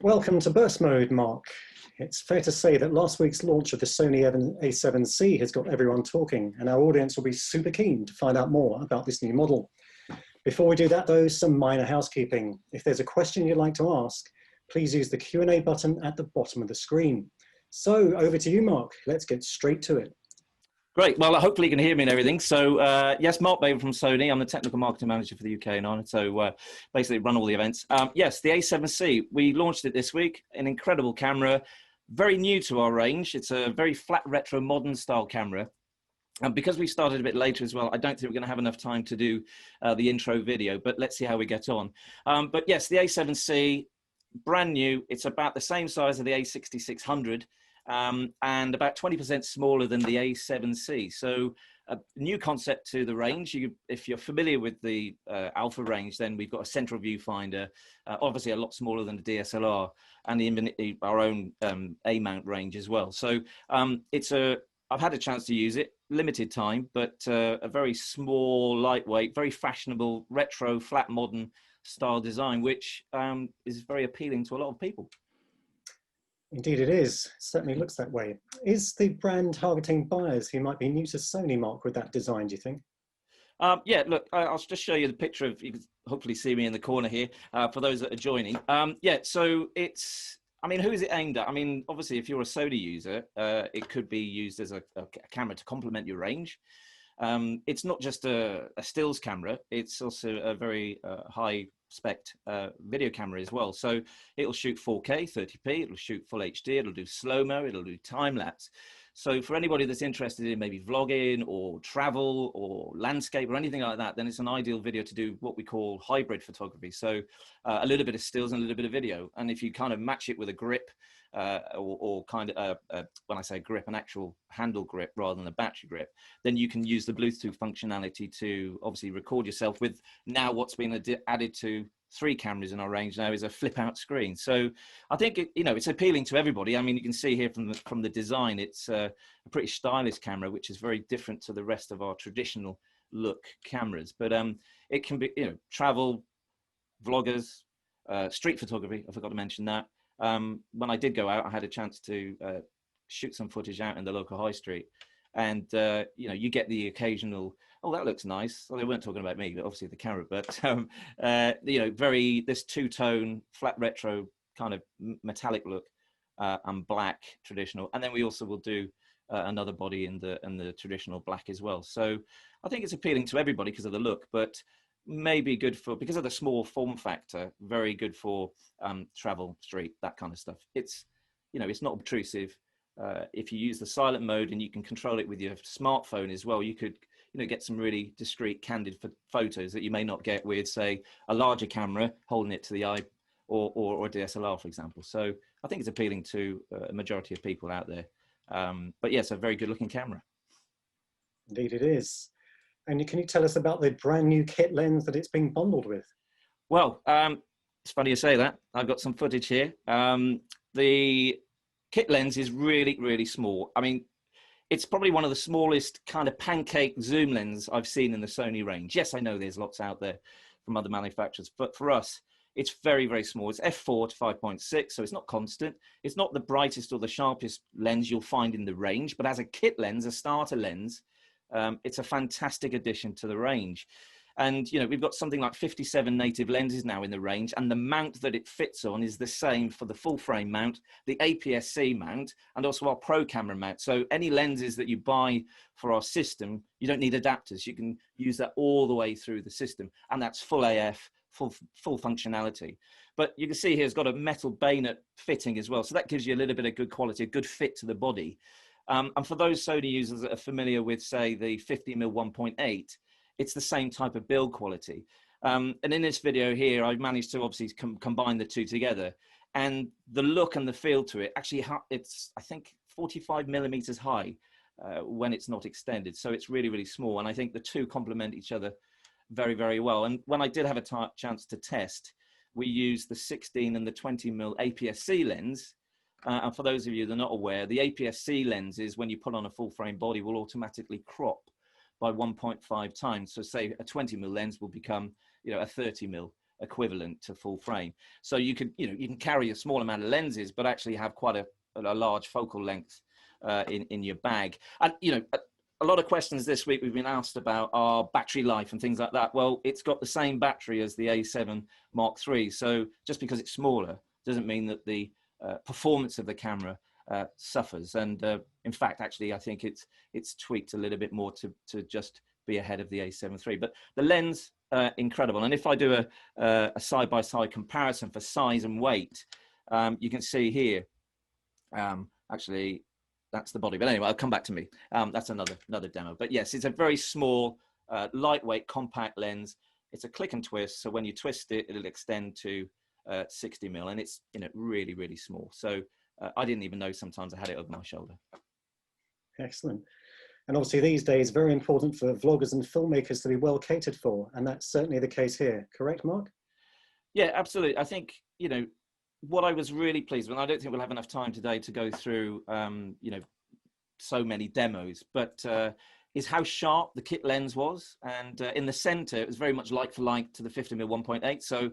Welcome to Burst Mode, Mark. It's fair to say that last week's launch of the Sony A7C has got everyone talking, and our audience will be super keen to find out more about this new model. Before we do that though, some minor housekeeping. If there's a question you'd like to ask, please use the Q&A button at the bottom of the screen. So over to you, Mark. Let's get straight to it. Great. Well, hopefully you can hear me and everything. So yes, Mark Baber from Sony. I'm the technical marketing manager for the UK and Ireland. So basically run all the events. Yes, the A7C, we launched it this week. An incredible camera, very new to our range. It's a very flat retro modern style camera. And because we started a bit later as well, I don't think we're going to have enough time to do the intro video, but let's see how we get on. But yes, the A7C, brand new. It's about the same size of the A6600. And about 20% smaller than the A7C. So a new concept to the range. If you're familiar with the Alpha range, then we've got a central viewfinder, obviously a lot smaller than the DSLR, and our own A-mount range as well. So I've had a chance to use it, limited time, but a very small, lightweight, very fashionable, retro, flat modern style design, which is very appealing to a lot of people. Indeed it is. It certainly looks that way. Is the brand targeting buyers who might be new to Sony, Mark, with that design, do you think? Yeah, look, I'll just show you the picture of, you can hopefully see me in the corner here, for those that are joining. Yeah, so who is it aimed at? I mean, obviously, if you're a Sony user, it could be used as a camera to complement your range. It's not just a stills camera, it's also a very high spec video camera as well. So it'll shoot 4K, 30p, it'll shoot full HD, it'll do slow-mo, it'll do time-lapse. So for anybody that's interested in maybe vlogging or travel or landscape or anything like that, then it's an ideal video to do what we call hybrid photography. So a little bit of stills and a little bit of video. And if you kind of match it with a grip, or kind of when I say grip, an actual handle grip rather than a battery grip, then you can use the Bluetooth functionality to obviously record yourself with now what's been added to 3 cameras in our range now is a flip out screen. So I think it's appealing to everybody. I mean, you can see here from the design, it's a pretty stylish camera, which is very different to the rest of our traditional look cameras. But it can be, travel, vloggers, street photography. I forgot to mention that. When I did go out, I had a chance to shoot some footage out in the local high street, and you get the occasional, oh, that looks nice. Well, they weren't talking about me, but obviously the camera. But very this two-tone flat retro kind of metallic look, and black traditional, and then we also will do another body in the traditional black as well. So I think it's appealing to everybody because of the look, but maybe good for, because of the small form factor, very good for travel, street, that kind of stuff. It's it's not obtrusive. If you use the silent mode and you can control it with your smartphone as well, you could get some really discreet, candid photos that you may not get with, say, a larger camera holding it to the eye, or a DSLR, for example. So I think it's appealing to a majority of people out there. But yes, a very good looking camera. Indeed it is. And can you tell us about the brand new kit lens that it's being bundled with? Well, it's funny you say that. I've got some footage here. The kit lens is really, really small. I mean, it's probably one of the smallest kind of pancake zoom lens I've seen in the Sony range. Yes, I know there's lots out there from other manufacturers, but for us, it's very, very small. It's f4 to 5.6, so it's not constant. It's not the brightest or the sharpest lens you'll find in the range, but as a kit lens, a starter lens, it's a fantastic addition to the range. And we've got something like 57 native lenses now in the range, and the mount that it fits on is the same for the full frame mount, the APS-C mount, and also our Pro camera mount. So any lenses that you buy for our system, you don't need adapters. You can use that all the way through the system, and that's full AF, full functionality. But you can see here it's got a metal bayonet fitting as well, so that gives you a little bit of good quality, a good fit to the body. And for those Sony users that are familiar with, say, the 50mm 1.8, it's the same type of build quality. And in this video here, I've managed to obviously combine the two together. And the look and the feel to it, actually, it's, I think, 45mm high when it's not extended. So it's really, really small. And I think the two complement each other very, very well. And when I did have a chance to test, we used the 16 and the 20mm APS-C lens. And for those of you that are not aware, the APS-C lenses, when you put on a full frame body, will automatically crop by 1.5 times. So say a 20mm lens will become, a 30mm equivalent to full frame. So you could, you can carry a small amount of lenses, but actually have quite a large focal length in your bag. And a lot of questions this week we've been asked about our battery life and things like that. Well, it's got the same battery as the A7 Mark III. So just because it's smaller doesn't mean that the performance of the camera suffers. And in fact, actually, I think it's tweaked a little bit more to just be ahead of the A7 III. But the lens, incredible. And if I do a side-by-side comparison for size and weight, you can see here, actually, that's the body. But anyway, I'll come back to me. That's another demo. But yes, it's a very small, lightweight, compact lens. It's a click and twist. So when you twist it, it'll extend to 60 mil, and it's really, really small. So I didn't even know sometimes I had it over my shoulder. Excellent. And obviously these days, very important for vloggers and filmmakers to be well catered for. And that's certainly the case here. Correct, Mark? Yeah, absolutely. I think, what I was really pleased with, and I don't think we'll have enough time today to go through, so many demos, but is how sharp the kit lens was. And in the center, it was very much like for like to the 50mm 1.8. So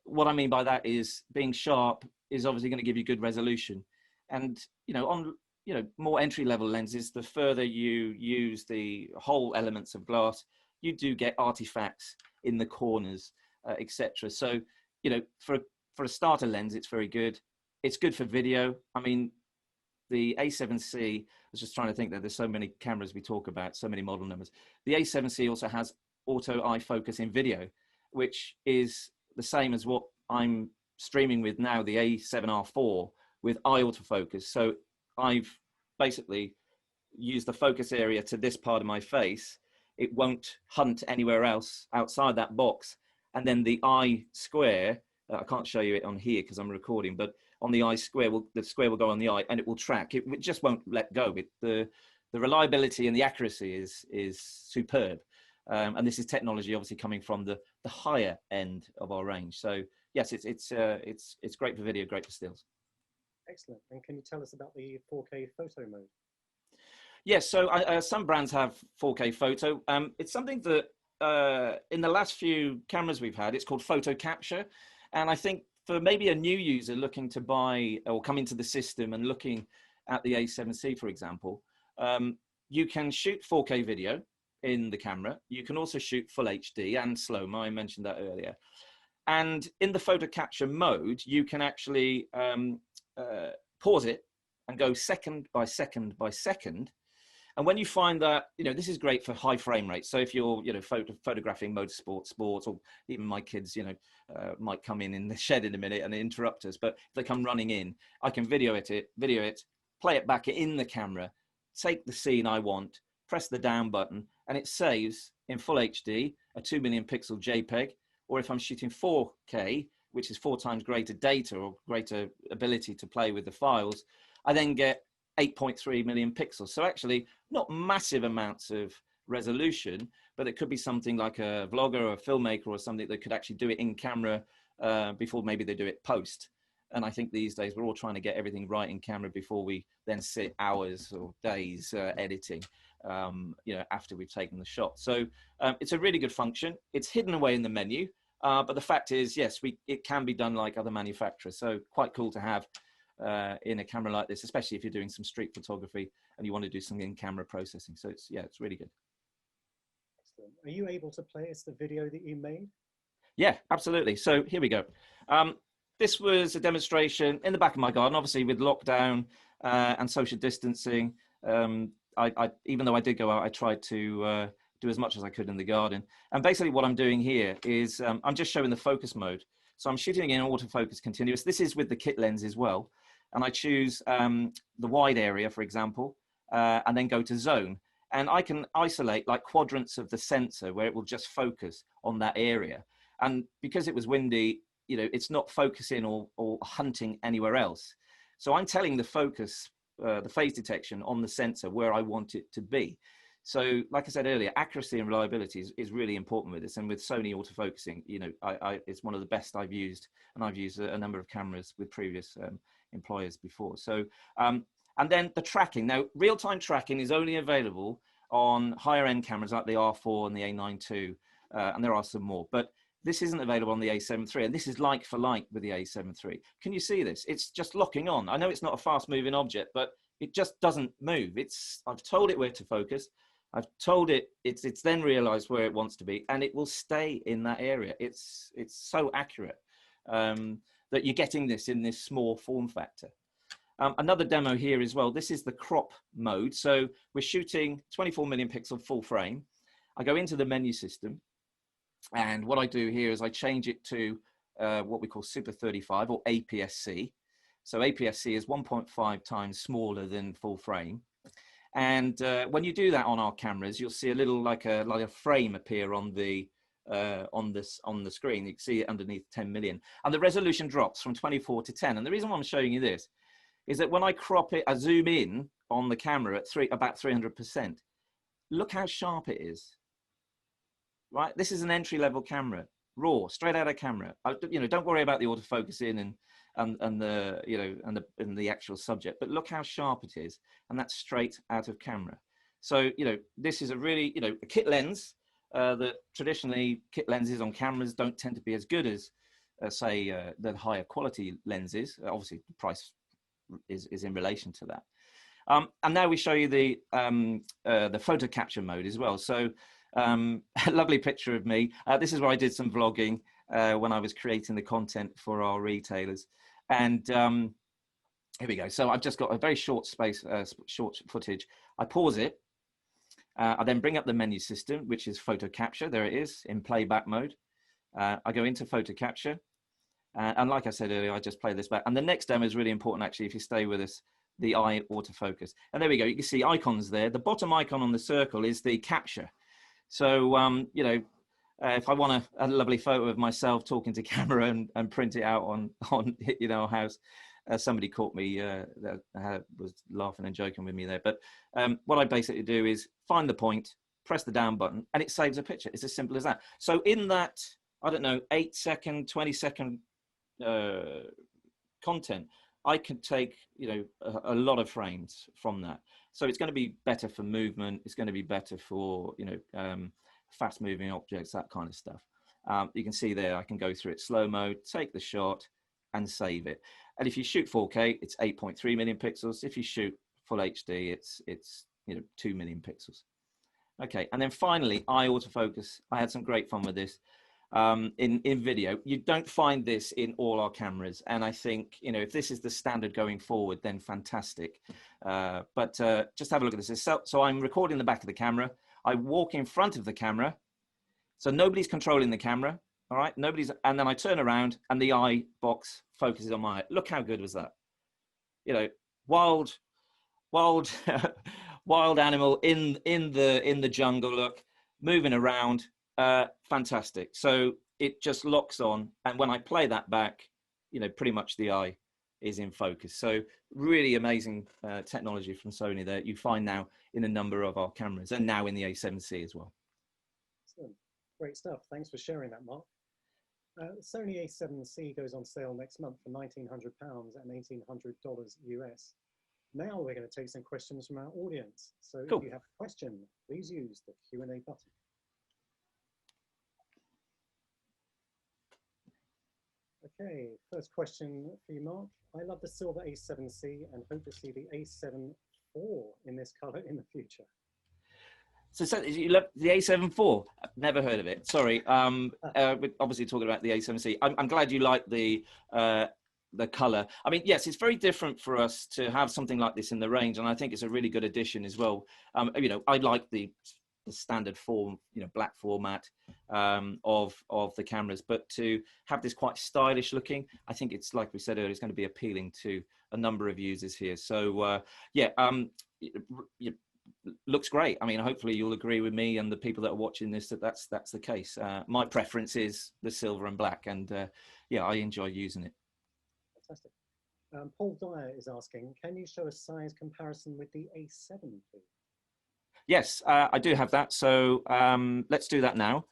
what I mean by that is being sharp is obviously going to give you good resolution. And, on, more entry level lenses, the further you use the whole elements of glass, you do get artifacts in the corners, etc. So, for a starter lens, it's very good. It's good for video. I mean, the A7C, I was just trying to think that there's so many cameras we talk about, so many model numbers. The A7C also has auto eye focus in video, which is the same as what I'm streaming with now, the A7R4 with eye autofocus. So I've basically used the focus area to this part of my face. It won't hunt anywhere else outside that box. And then the eye square, I can't show you it on here because I'm recording, but on the eye square, the square will go on the eye and it will track. It just won't let go. The reliability and the accuracy is superb. And this is technology obviously coming from the higher end of our range. So yes, it's great for video, great for stills. Excellent. And can you tell us about the 4K photo mode? Yes, so some brands have 4K photo. It's something that in the last few cameras we've had, it's called photo capture. And I think for maybe a new user looking to buy or come into the system and looking at the A7C, for example, you can shoot 4K video in the camera. You can also shoot full HD and slow-mo. I mentioned that earlier. And in the photo capture mode, you can actually pause it and go second by second by second. And when you find that, this is great for high frame rates. So if you're, photographing motorsport, sports, or even my kids, might come in the shed in a minute and interrupt us. But if they come running in, I can video it, play it back in the camera, take the scene I want, press the down button, and it saves in full HD, a 2 million pixel JPEG. Or if I'm shooting 4K, which is 4 times greater data or greater ability to play with the files, I then get 8.3 million pixels. So actually not massive amounts of resolution, but it could be something like a vlogger or a filmmaker or something that could actually do it in camera before maybe they do it post. And I think these days we're all trying to get everything right in camera before we then sit hours or days editing, after we've taken the shot. So it's a really good function. It's hidden away in the menu, but the fact is, yes, it can be done like other manufacturers. So quite cool to have in a camera like this, especially if you're doing some street photography and you want to do some in-camera processing. So it's really good. Excellent. Are you able to play us the video that you made? Yeah, absolutely. So here we go. This was a demonstration in the back of my garden, obviously with lockdown and social distancing. I even though I did go out, I tried to do as much as I could in the garden. And basically what I'm doing here is I'm just showing the focus mode. So I'm shooting in autofocus continuous. This is with the kit lens as well. And I choose the wide area, for example, and then go to zone. And I can isolate like quadrants of the sensor where it will just focus on that area. And because it was windy, it's not focusing or hunting anywhere else. So I'm telling the focus, the phase detection on the sensor where I want it to be. So like I said earlier, accuracy and reliability is really important with this. And with Sony autofocusing, it's one of the best I've used, and I've used a number of cameras with previous employers before. So, and then the tracking. Now, real-time tracking is only available on higher end cameras like the R4 and the A9 II, and there are some more. But this isn't available on the A7 III, and this is like for like with the A7 III. Can you see this? It's just locking on. I know it's not a fast moving object, but it just doesn't move. I've told it where to focus. I've told it, it's then realized where it wants to be, and it will stay in that area. It's so accurate that you're getting this in this small form factor. Another demo here as well. This is the crop mode. So we're shooting 24 million pixel full frame. I go into the menu system, and what I do here is I change it to what we call Super 35 or APS-C. So APS-C is 1.5 times smaller than full frame. And when you do that on our cameras, you'll see a little like a frame appear on the screen. You can see it underneath 10 million, and the resolution drops from 24 to 10. And the reason why I'm showing you this is that when I crop it, I zoom in on the camera at about 300%. Look how sharp it is. Right, this is an entry-level camera, raw, straight out of camera. Don't worry about the autofocusing and the actual subject, but look how sharp it is, and that's straight out of camera. So this is a really a kit lens that traditionally kit lenses on cameras don't tend to be as good as say the higher quality lenses. Obviously, the price is in relation to that. And now we show you the photo capture mode as well. So a lovely picture of me. This is where I did some vlogging when I was creating the content for our retailers. And here we go. So I've just got a very short footage. I pause it. I then bring up the menu system, which is photo capture. There it is in playback mode. I go into photo capture. And like I said earlier, I just play this back. And the next demo is really important, actually, if you stay with us, the eye autofocus. And there we go. You can see icons there. The bottom icon on the circle is the capture. So, if I want a lovely photo of myself talking to camera and print it out on our house, somebody caught me, that was laughing and joking with me there. But what I basically do is find the point, press the down button, and it saves a picture. It's as simple as that. So in that, I don't know, 8-second, 20-second content, I can take a lot of frames from that. So it's going to be better for movement. It's going to be better for fast moving objects, that kind of stuff. You can see there I can go through it slow mo, take the shot and save it. And if you shoot 4K, it's 8.3 million pixels. If you shoot full HD, it's 2 million pixels. Okay, and then finally, eye autofocus. I had some great fun with this. In video, you don't find this in all our cameras, and I think if this is the standard going forward, then fantastic. But just have a look at this. So I'm recording the back of the camera. I walk in front of the camera, so nobody's controlling the camera. All right, and then I turn around, and the eye box focuses on my eye. Look how good was that? Wild, wild animal in the jungle. Look, moving around. Fantastic. So it just locks on, and when I play that back, pretty much the eye is in focus. So really amazing technology from Sony that you find now in a number of our cameras, and now in the A7C as well. Excellent. Great stuff. Thanks for sharing that, Mark. Sony A7C goes on sale next month for £1,900 and $1,800 US. Now we're going to take some questions from our audience. So cool. If you have a question, please use the Q&A button. Okay, first question for you, Mark. I love the silver A7C and hope to see the A7 IV in this color in the future. So you love the A7 IV? I've never heard of it. Sorry. We're obviously talking about the A7C. I'm glad you like the color. I mean, yes, it's very different for us to have something like this in the range, and I think it's a really good addition as well. I like the standard form, black format of the cameras, but to have this quite stylish looking, I think it's, like we said earlier, it's going to be appealing to a number of users here. So looks great. I mean, hopefully you'll agree with me and the people that are watching this that's the case. My preference is the silver and black, and I enjoy using it. Fantastic. Paul Dyer is asking, can you show a size comparison with the A7, please? Yes, I do have that. So let's do that now.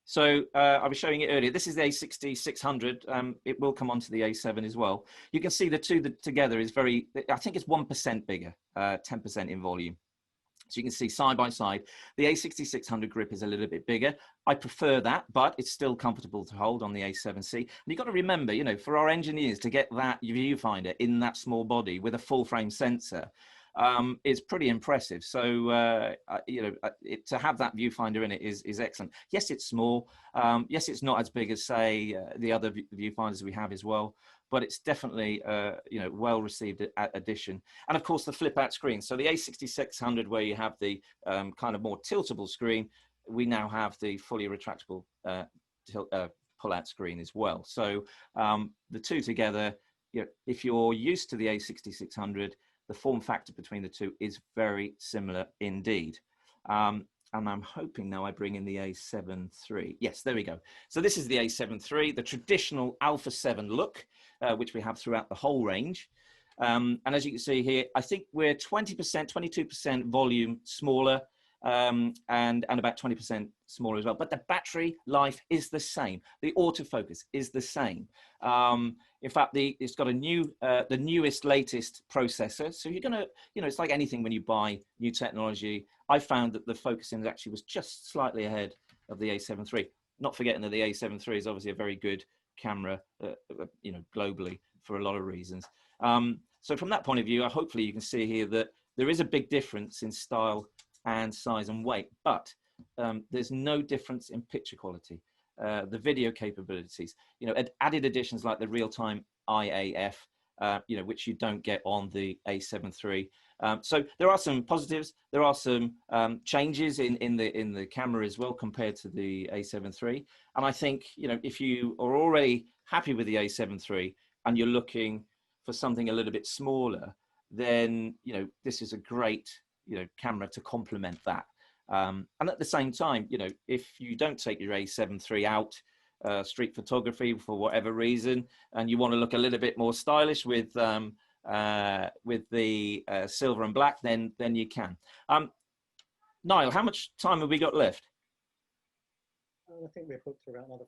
So I was showing it earlier. This is the A60-600. It will come onto the A7 as well. You can see the two together is I think it's 1% bigger, 10% in volume. So you can see side by side, the A6600 grip is a little bit bigger. I prefer that, but it's still comfortable to hold on the A7C. And you've got to remember, you know, for our engineers to get that viewfinder in that small body with a full frame sensor is pretty impressive. So, you know, to have that viewfinder in it is excellent. Yes, it's small. Yes, it's not as big as, say, the other viewfinders we have as well, but it's definitely, you know, well-received addition. And of course, the flip-out screen. So the A6600, where you have the kind of more tiltable screen, we now have the fully retractable pull-out screen as well. So the two together, you know, if you're used to the A6600, the form factor between the two is very similar indeed. And I'm hoping now I bring in the A7 III. Yes, there we go. So this is the A7 III, the traditional Alpha 7 look, which we have throughout the whole range. And as you can see here, I think we're 20%, 22% volume smaller, and about 20% smaller as well. But the battery life is the same. The autofocus is the same. In fact, it's got a new, the newest, latest processor. So you're gonna, you know, it's like anything when you buy new technology. I found that the focusing actually was just slightly ahead of the A7 III. Not forgetting that the A7 III is obviously a very good camera, you know, globally for a lot of reasons. So from that point of view, hopefully you can see here that there is a big difference in style and size and weight, but there's no difference in picture quality. The video capabilities, you know, added additions like the real-time IAF, you know, which you don't get on the A7 III. So there are some positives. There are some changes in the camera as well compared to the A7 III. And I think, you know, if you are already happy with the A7 III and you're looking for something a little bit smaller, then, you know, this is a great, you know, camera to complement that. And at the same time, you know, if you don't take your A7 III out, street photography for whatever reason, and you want to look a little bit more stylish with the silver and black, then you can. Niall, how much time have we got left? I think we've booked around another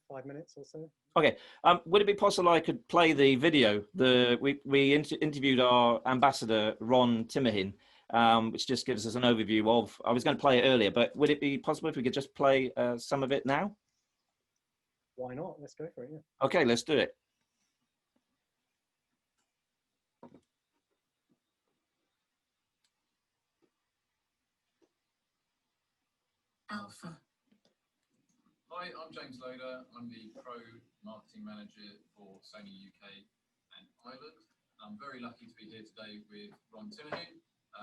five minutes or so. Okay. Would it be possible I could play the video? We interviewed our ambassador, Ron Timmerhin, which just gives us an overview of, I was going to play it earlier, but would it be possible if we could just play some of it now? Why not? Let's go for it, yeah. Okay, let's do it. Alpha. Hi, I'm James Loader. I'm the Pro Marketing Manager for Sony UK and Ireland. I'm very lucky to be here today with Ron Timmerhin,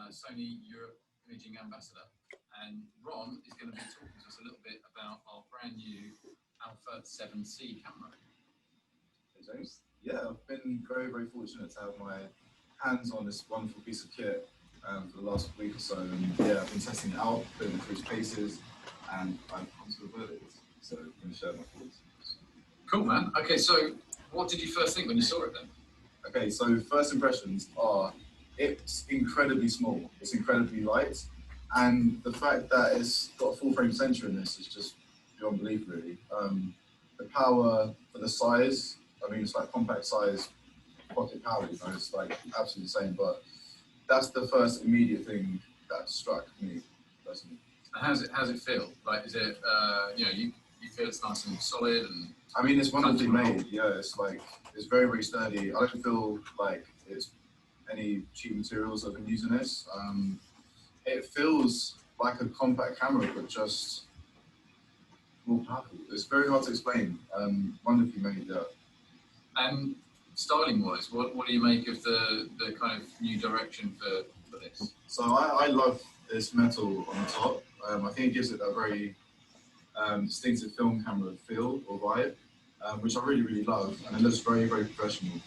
Sony Europe Imaging Ambassador. And Ron is going to be talking to us a little bit about our brand new Alpha 7C camera. Hey James. Yeah, I've been very, very fortunate to have my hands on this wonderful piece of kit for the last week or so. And yeah, I've been testing it out, putting it through its paces, and I've come to a verdict. So I'm going to share my thoughts. Cool, man. Okay, so what did you first think when you saw it then? Okay, so first impressions are, it's incredibly small, it's incredibly light, and the fact that it's got a full frame sensor in this is just beyond belief, really. The power for the size, I mean, it's like compact size pocket power, you know, it's like absolutely the same, but that's the first immediate thing that struck me personally. And how does it feel? Like, is it, you know, you feel it's nice and solid and... I mean, it's wonderfully made, yeah, it's like, it's very, very sturdy. I don't feel like it's any cheap materials I've been using this. It feels like a compact camera, but just more powerful. It's very hard to explain. Wonderfully made, yeah. And styling-wise, what do you make of the kind of new direction for this? So I love this metal on the top. I think it gives it a very distinctive film camera feel or vibe, which I really, really love, and it looks very, very professional.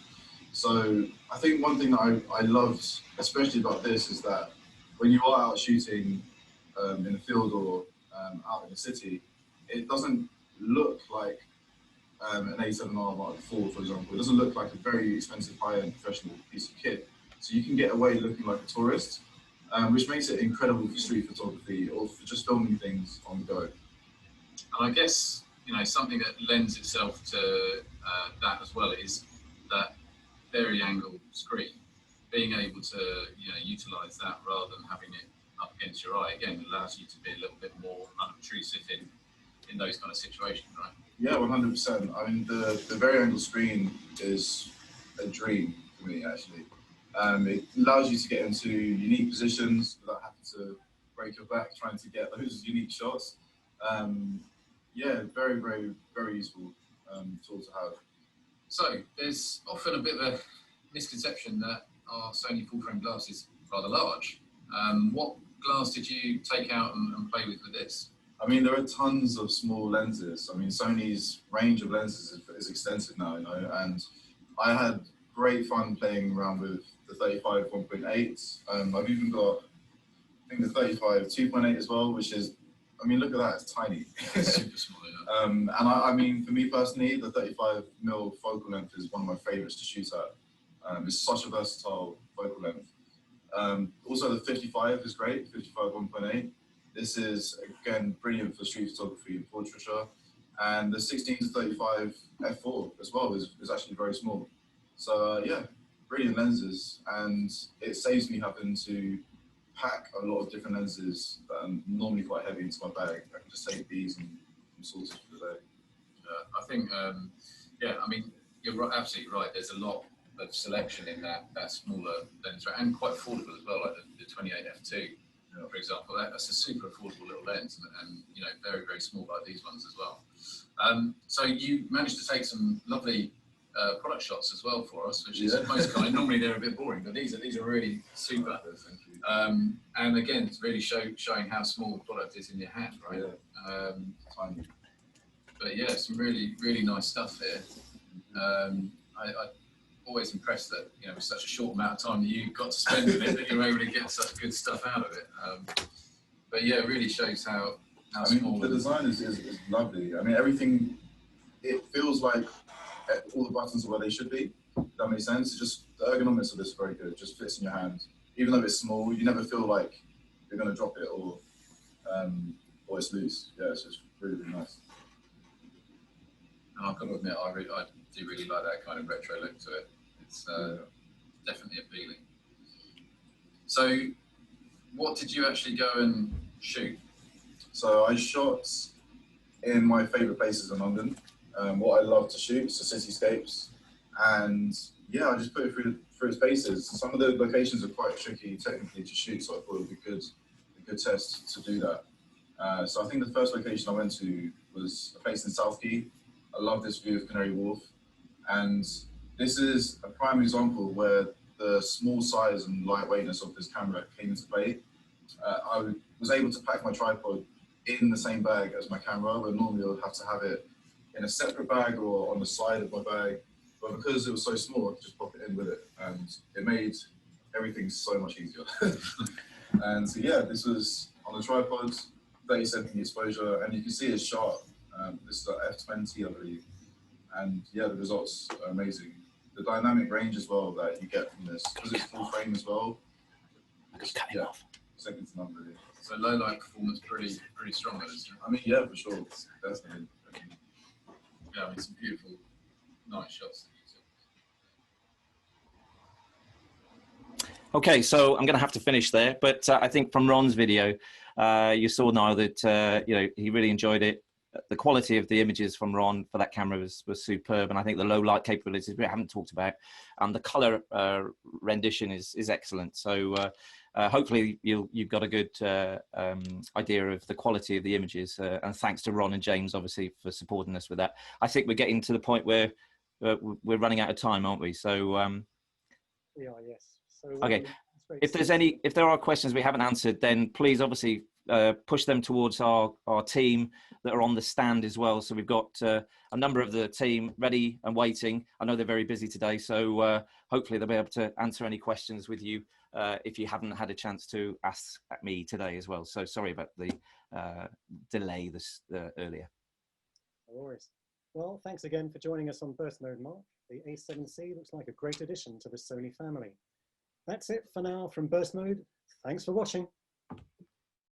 So I think one thing that I loved, especially about this, is that when you are out shooting in the field or out in the city, it doesn't look like an A7R Mark IV, for example. It doesn't look like a very expensive, high-end professional piece of kit. So you can get away looking like a tourist, which makes it incredible for street photography or for just filming things on the go. And I guess, you know, something that lends itself to that as well is that vari-angle screen, being able to, you know, utilize that rather than having it up against your eye. Again, it allows you to be a little bit more unobtrusive in those kind of situations, right? Yeah, 100%. I mean, the vari-angle screen is a dream for me, actually. It allows you to get into unique positions without having to break your back trying to get those unique shots. Yeah, very, very, very useful tool to have. So there's often a bit of a misconception that our Sony full-frame glass is rather large. What glass did you take out and play with this? I mean, there are tons of small lenses. I mean, Sony's range of lenses is extensive now, you know, and I had great fun playing around with the 35 1.8. I've even got, I think, the 35 2.8 as well, which is, I mean, look at that, it's tiny. Super small, yeah. And I mean, for me personally, the 35mm focal length is one of my favorites to shoot at. It's such a versatile focal length. Also, the 55 is great, 55 1.8. This is, again, brilliant for street photography and portraiture. And the 16 to 35 f4 as well is actually very small. So yeah, brilliant lenses. And it saves me having to pack a lot of different lenses that are normally quite heavy into my bag. I can just take these and sort it for the day. I think, yeah, I mean, you're right, absolutely right. There's a lot of selection in that smaller lens, right? And quite affordable as well, like the 28 f2. For example, that's a super affordable little lens, and you know, very, very small like these ones as well. So you managed to take some lovely product shots as well for us, which is most kind. Normally they're a bit boring, but these are really super. Thank you. And again, it's really showing how small the product is in your hand, right? Yeah. Tiny. But yeah, some really, really nice stuff here. I always impressed that, you know, with such a short amount of time that you got to spend with it, that you're able to get such good stuff out of it. But yeah, it really shows how small. The design is lovely. I mean, everything, it feels like all the buttons are where they should be. If that makes sense. It's just, the ergonomics of this is very good. It just fits in your hand. Even though it's small, you never feel like you're going to drop it or it's loose. Yeah, it's just really, really nice. And I've got to admit, I do really like that kind of retro look to it. It's definitely appealing. So, what did you actually go and shoot? So I shot in my favourite places in London. What I love to shoot, so cityscapes, and yeah, I just put it through its paces. Some of the locations are quite tricky technically to shoot, so I thought it would be a good test to do that. So I think the first location I went to was a place in South Quay. I love this view of Canary Wharf, and this is a prime example where the small size and lightweightness of this camera came into play. I was able to pack my tripod in the same bag as my camera, where normally I would have to have it in a separate bag or on the side of my bag. But because it was so small, I could just pop it in with it, and it made everything so much easier. And so yeah, this was on the tripod, 30-second exposure, and you can see it's sharp. This is at f20, I believe. And yeah, the results are amazing. The dynamic range as well that you get from this, because it's full frame as well. Yeah, second to none really. So low light performance, pretty strong, isn't it? I mean, yeah, for sure, definitely. Yeah, I mean, some beautiful, nice shots. Okay, so I'm going to have to finish there, but I think from Ron's video, you saw now that you know, he really enjoyed it. The quality of the images from Ron for that camera was superb, and I think the low light capabilities we haven't talked about, and the color rendition is excellent. So hopefully you've got a good idea of the quality of the images, and thanks to Ron and James obviously for supporting us with that. I think we're getting to the point where we're running out of time, aren't we? So We are, yes. So, okay, if there are questions we haven't answered, then please obviously push them towards our team that are on the stand as well. So we've got a number of the team ready and waiting. I know they're very busy today, so hopefully they'll be able to answer any questions with you if you haven't had a chance to ask me today as well. So sorry about the delay this earlier. No worries. Well, thanks again for joining us on Burst Mode, Mark. The A7C looks like a great addition to the Sony family. That's it for now from Burst Mode. Thanks for watching.